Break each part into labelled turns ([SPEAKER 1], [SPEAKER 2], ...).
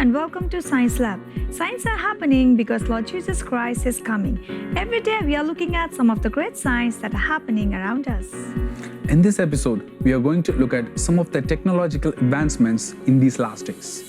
[SPEAKER 1] and welcome to Science Lab. Science are happening because Lord Jesus Christ is coming. Every day we are looking at some of the great signs that are happening around us.
[SPEAKER 2] In this episode, we are going to look at some of the technological advancements in these last days.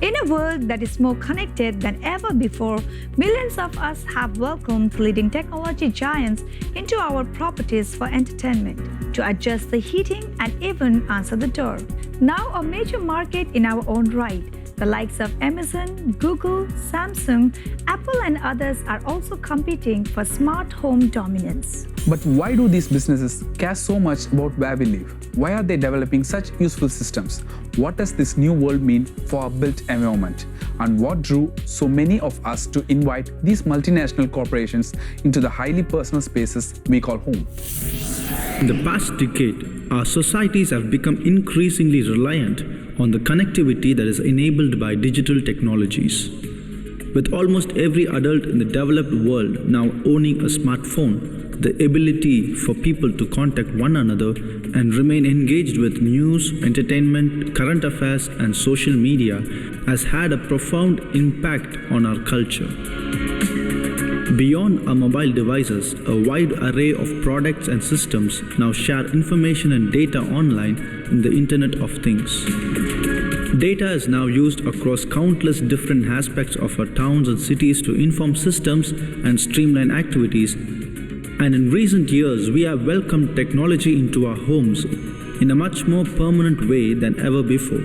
[SPEAKER 1] In a world that is more connected than ever before, millions of us have welcomed leading technology giants into our properties for entertainment, to adjust the heating and even answer the door. Now a major market in our own right, the likes of Amazon, Google, Samsung, Apple and others are also competing for smart home dominance.
[SPEAKER 2] But why do these businesses care so much about where we live? Why are they developing such useful systems? What does this new world mean for our built environment? And what drew so many of us to invite these multinational corporations into the highly personal spaces we call home?
[SPEAKER 3] In the past decade, our societies have become increasingly reliant on the connectivity that is enabled by digital technologies. With almost every adult in the developed world now owning a smartphone, the ability for people to contact one another and remain engaged with news, entertainment, current affairs, and social media has had a profound impact on our culture. Beyond our mobile devices, a wide array of products and systems now share information and data online in the Internet of Things. Data is now used across countless different aspects of our towns and cities to inform systems and streamline activities. And in recent years, we have welcomed technology into our homes in a much more permanent way than ever before.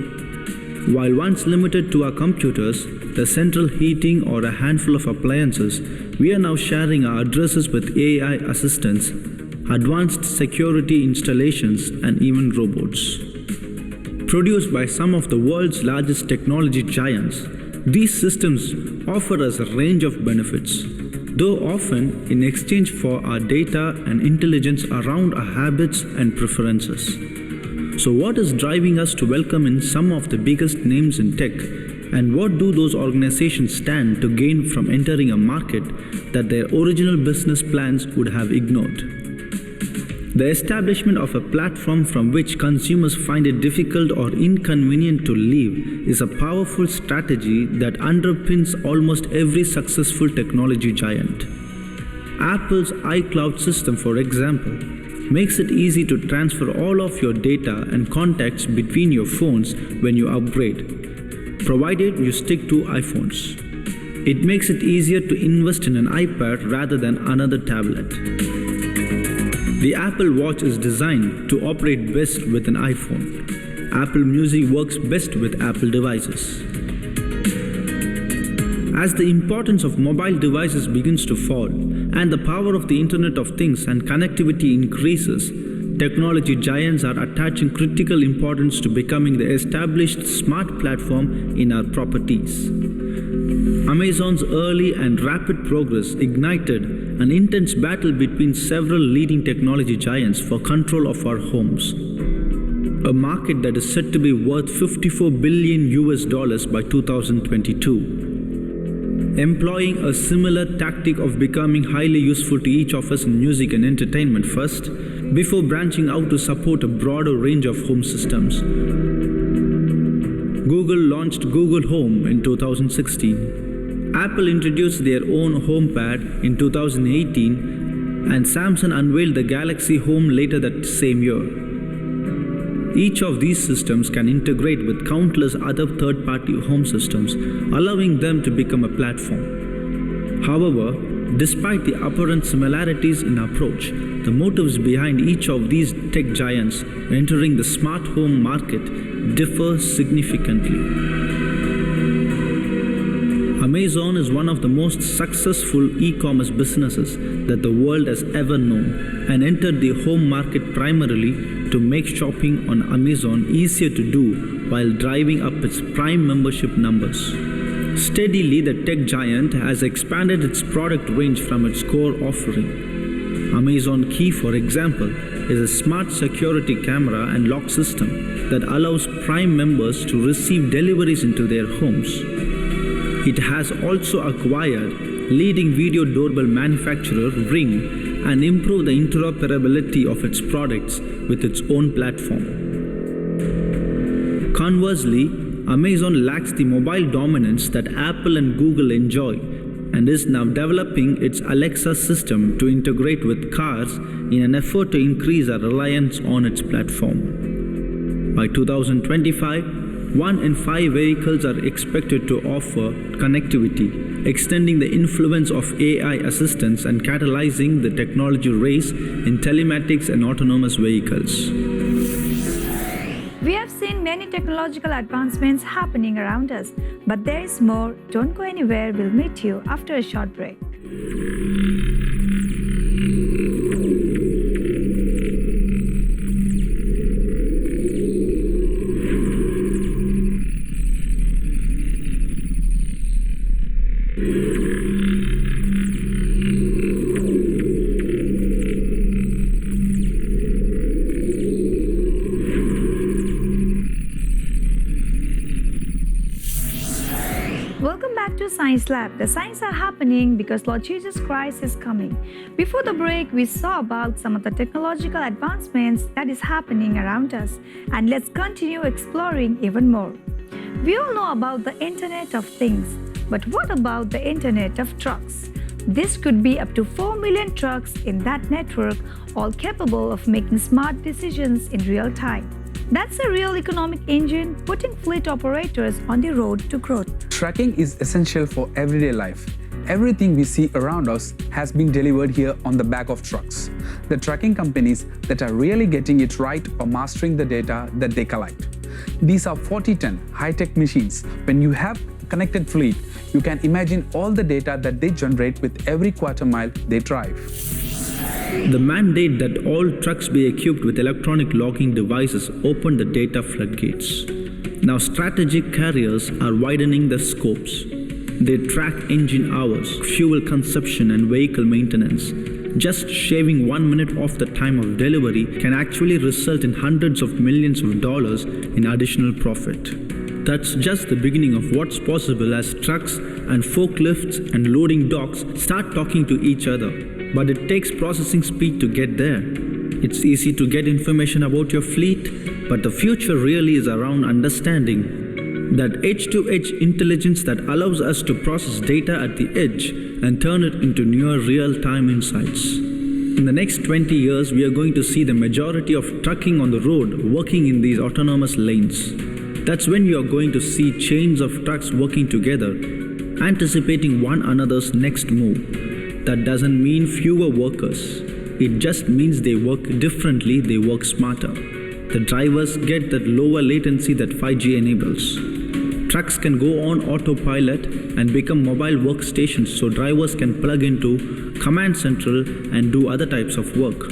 [SPEAKER 3] While once limited to our computers, the central heating or a handful of appliances, we are now sharing our addresses with AI assistants, advanced security installations, and even robots. Produced by some of the world's largest technology giants, these systems offer us a range of benefits, though often in exchange for our data and intelligence around our habits and preferences. So what is driving us to welcome in some of the biggest names in tech, and what do those organizations stand to gain from entering a market that their original business plans would have ignored? The establishment of a platform from which consumers find it difficult or inconvenient to leave is a powerful strategy that underpins almost every successful technology giant. Apple's iCloud system, for example, makes it easy to transfer all of your data and contacts between your phones when you upgrade, provided you stick to iPhones. It makes it easier to invest in an iPad rather than another tablet. The Apple Watch is designed to operate best with an iPhone. Apple Music works best with Apple devices. As the importance of mobile devices begins to fall and the power of the Internet of Things and connectivity increases, technology giants are attaching critical importance to becoming the established smart platform in our properties. Amazon's early and rapid progress ignited an intense battle between several leading technology giants for control of our homes. A market that is said to be worth $54 billion by 2022. Employing a similar tactic of becoming highly useful to each of us in music and entertainment first, before branching out to support a broader range of home systems. Google launched Google Home in 2016. Apple introduced their own HomePad in 2018, and Samsung unveiled the Galaxy Home later that same year. Each of these systems can integrate with countless other third-party home systems, allowing them to become a platform. However, despite the apparent similarities in approach, the motives behind each of these tech giants entering the smart home market differ significantly. Amazon is one of the most successful e-commerce businesses that the world has ever known and entered the home market primarily to make shopping on Amazon easier to do while driving up its Prime membership numbers. Steadily, the tech giant has expanded its product range from its core offering. Amazon Key, for example, is a smart security camera and lock system that allows Prime members to receive deliveries into their homes. It has also acquired leading video doorbell manufacturer Ring and improved the interoperability of its products with its own platform. Conversely, Amazon lacks the mobile dominance that Apple and Google enjoy and is now developing its Alexa system to integrate with cars in an effort to increase our reliance on its platform. By 2025, 1 in 5 vehicles are expected to offer connectivity, extending the influence of AI assistants and catalyzing the technology race in telematics and autonomous vehicles.
[SPEAKER 1] We have seen many technological advancements happening around us, but there is more. Don't go anywhere. We'll meet you after a short break. Welcome back to Science Lab. The science are happening because Lord Jesus Christ is coming. Before the break, we saw about some of the technological advancements that is happening around us, and let's continue exploring even more. We all know about the Internet of Things, but what about the Internet of Trucks? This could be up to 4 million trucks in that network, all capable of making smart decisions in real time. That's a real economic engine putting fleet operators on the road to growth.
[SPEAKER 2] Tracking is essential for everyday life. Everything we see around us has been delivered here on the back of trucks. The tracking companies that are really getting it right are mastering the data that they collect. These are 40-ton high-tech machines. When you have a connected fleet, you can imagine all the data that they generate with every quarter mile they drive.
[SPEAKER 3] The mandate that all trucks be equipped with electronic logging devices opened the data floodgates. Now strategic carriers are widening their scopes. They track engine hours, fuel consumption and vehicle maintenance. Just shaving 1 minute off the time of delivery can actually result in hundreds of millions of dollars in additional profit. That's just the beginning of what's possible as trucks and forklifts and loading docks start talking to each other. But it takes processing speed to get there. It's easy to get information about your fleet, but the future really is around understanding that edge-to-edge intelligence that allows us to process data at the edge and turn it into near real-time insights. In the next 20 years, we are going to see the majority of trucking on the road working in these autonomous lanes. That's when you are going to see chains of trucks working together, anticipating one another's next move. That doesn't mean fewer workers. It just means they work differently, they work smarter. The drivers get that lower latency that 5G enables. Trucks can go on autopilot and become mobile workstations so drivers can plug into Command Central and do other types of work.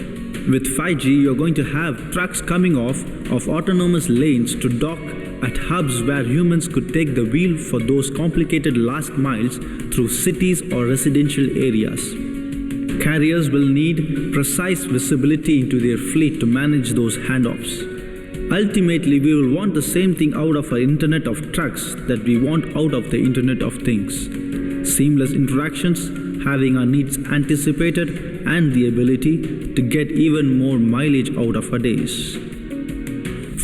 [SPEAKER 3] With 5G, you're going to have trucks coming off of autonomous lanes to dock at hubs where humans could take the wheel for those complicated last miles through cities or residential areas. Carriers will need precise visibility into their fleet to manage those handoffs. Ultimately, we will want the same thing out of our Internet of Trucks that we want out of the Internet of Things. Seamless interactions, having our needs anticipated, and the ability to get even more mileage out of our days.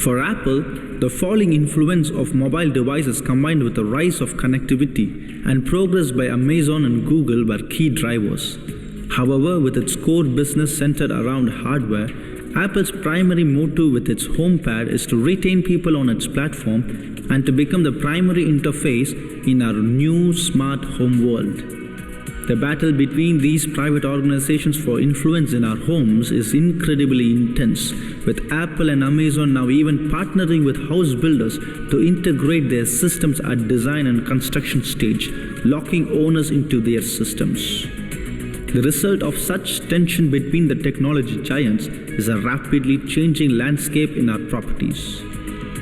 [SPEAKER 3] For Apple, the falling influence of mobile devices combined with the rise of connectivity and progress by Amazon and Google were key drivers. However, with its core business centered around hardware, Apple's primary motto with its HomePad is to retain people on its platform and to become the primary interface in our new smart home world. The battle between these private organizations for influence in our homes is incredibly intense, with Apple and Amazon now even partnering with house builders to integrate their systems at design and construction stage, locking owners into their systems. The result of such tension between the technology giants is a rapidly changing landscape in our properties.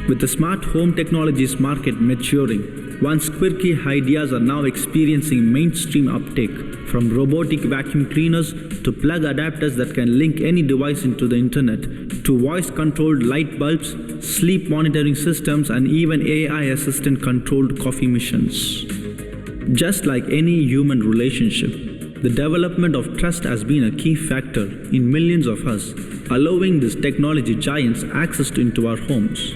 [SPEAKER 3] With the smart home technologies market maturing, once quirky ideas are now experiencing mainstream uptake, from robotic vacuum cleaners to plug adapters that can link any device into the internet, to voice-controlled light bulbs, sleep monitoring systems, and even AI assistant-controlled coffee machines. Just like any human relationship, the development of trust has been a key factor in millions of us, allowing these technology giants access into our homes.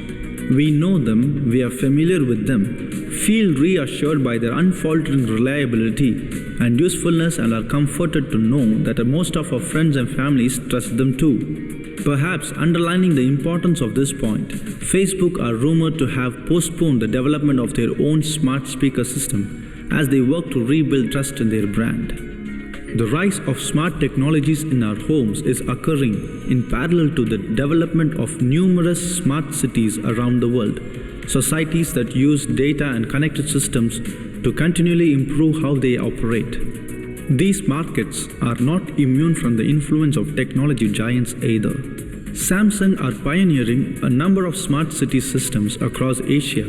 [SPEAKER 3] We know them, we are familiar with them, feel reassured by their unfaltering reliability and usefulness, and are comforted to know that most of our friends and families trust them too. Perhaps underlining the importance of this point, Facebook are rumored to have postponed the development of their own smart speaker system as they work to rebuild trust in their brand. The rise of smart technologies in our homes is occurring in parallel to the development of numerous smart cities around the world, societies that use data and connected systems to continually improve how they operate. These markets are not immune from the influence of technology giants either. Samsung are pioneering a number of smart city systems across Asia,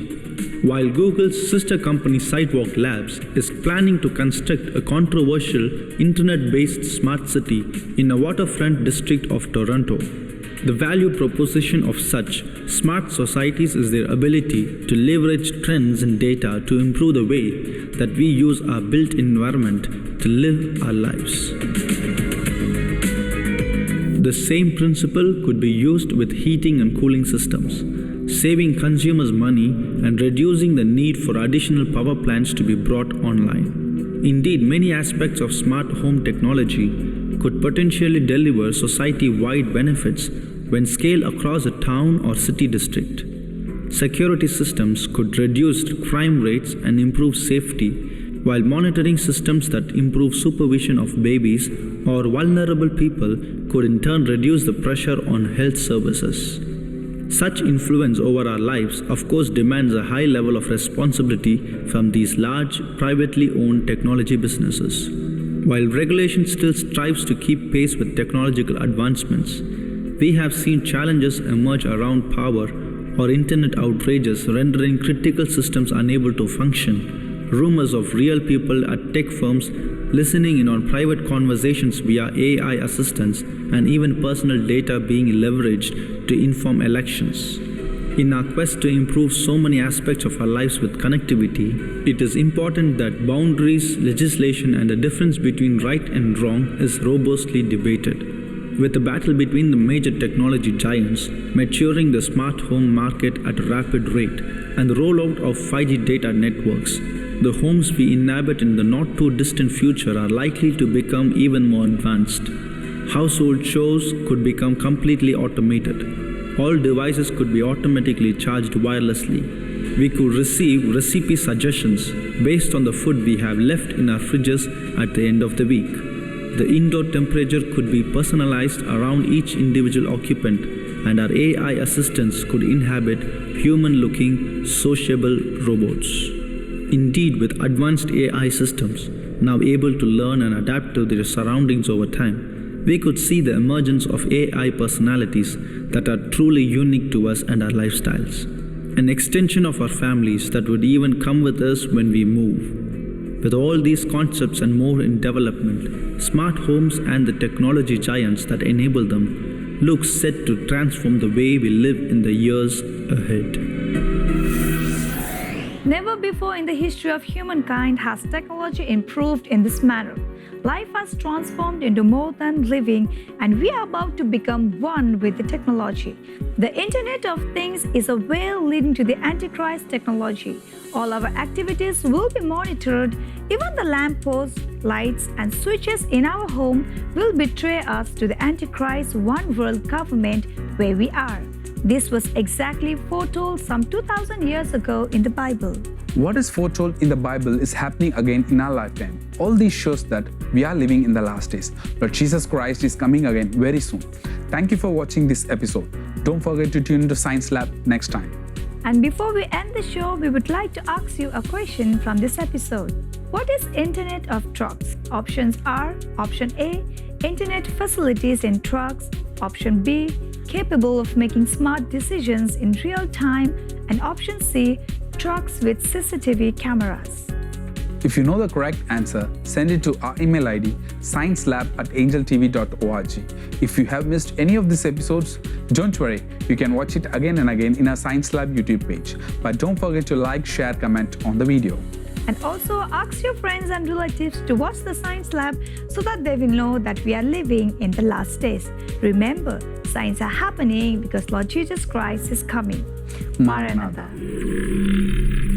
[SPEAKER 3] while Google's sister company Sidewalk Labs is planning to construct a controversial internet-based smart city in a waterfront district of Toronto. The value proposition of such smart societies is their ability to leverage trends in data to improve the way that we use our built environment to live our lives. The same principle could be used with heating and cooling systems, saving consumers money and reducing the need for additional power plants to be brought online. Indeed, many aspects of smart home technology could potentially deliver society-wide benefits when scaled across a town or city district. Security systems could reduce crime rates and improve safety, while monitoring systems that improve supervision of babies or vulnerable people could in turn reduce the pressure on health services. Such influence over our lives, of course, demands a high level of responsibility from these large, privately owned technology businesses. While regulation still strives to keep pace with technological advancements, we have seen challenges emerge around power or internet outrages rendering critical systems unable to function, rumors of real people at tech firms listening in on private conversations via AI assistants, and even personal data being leveraged to inform elections. In our quest to improve so many aspects of our lives with connectivity, it is important that boundaries, legislation, and the difference between right and wrong is robustly debated. With the battle between the major technology giants maturing the smart home market at a rapid rate and the rollout of 5G data networks, the homes we inhabit in the not too distant future are likely to become even more advanced. Household chores could become completely automated. All devices could be automatically charged wirelessly. We could receive recipe suggestions based on the food we have left in our fridges at the end of the week. The indoor temperature could be personalized around each individual occupant, and our AI assistants could inhabit human-looking, sociable robots. Indeed, with advanced AI systems now able to learn and adapt to their surroundings over time, we could see the emergence of AI personalities that are truly unique to us and our lifestyles. An extension of our families that would even come with us when we move. With all these concepts and more in development, smart homes and the technology giants that enable them look set to transform the way we live in the years ahead.
[SPEAKER 1] Never before in the history of humankind has technology improved in this manner. Life has transformed into more than living, and we are about to become one with the technology. The Internet of Things is a way leading to the Antichrist technology. All our activities will be monitored. Even the lampposts, lights, and switches in our home will betray us to the Antichrist one world government where we are. This was exactly foretold some 2000 years ago in the Bible.
[SPEAKER 2] What is foretold in the Bible is happening again in our lifetime. All this shows that we are living in the last days. Lord Jesus Christ is coming again very soon. Thank you for watching this episode. Don't forget to tune into Science Lab next time.
[SPEAKER 1] And before we end the show, we would like to ask you a question from this episode. What is Internet of Trucks? Options are: Option A, Internet facilities in trucks; Option B, capable of making smart decisions in real time; and Option C, trucks with CCTV cameras.
[SPEAKER 2] If you know the correct answer, send it to our email ID sciencelab@angeltv.org. If you have missed any of these episodes, don't worry, you can watch it again and again in our Science Lab YouTube page. But don't forget to like, share, comment on the video.
[SPEAKER 1] And also ask your friends and relatives to watch the Science Lab so that they will know that we are living in the last days. Remember, signs are happening because Lord Jesus Christ is coming.
[SPEAKER 2] Maranatha.
[SPEAKER 1] Maranatha.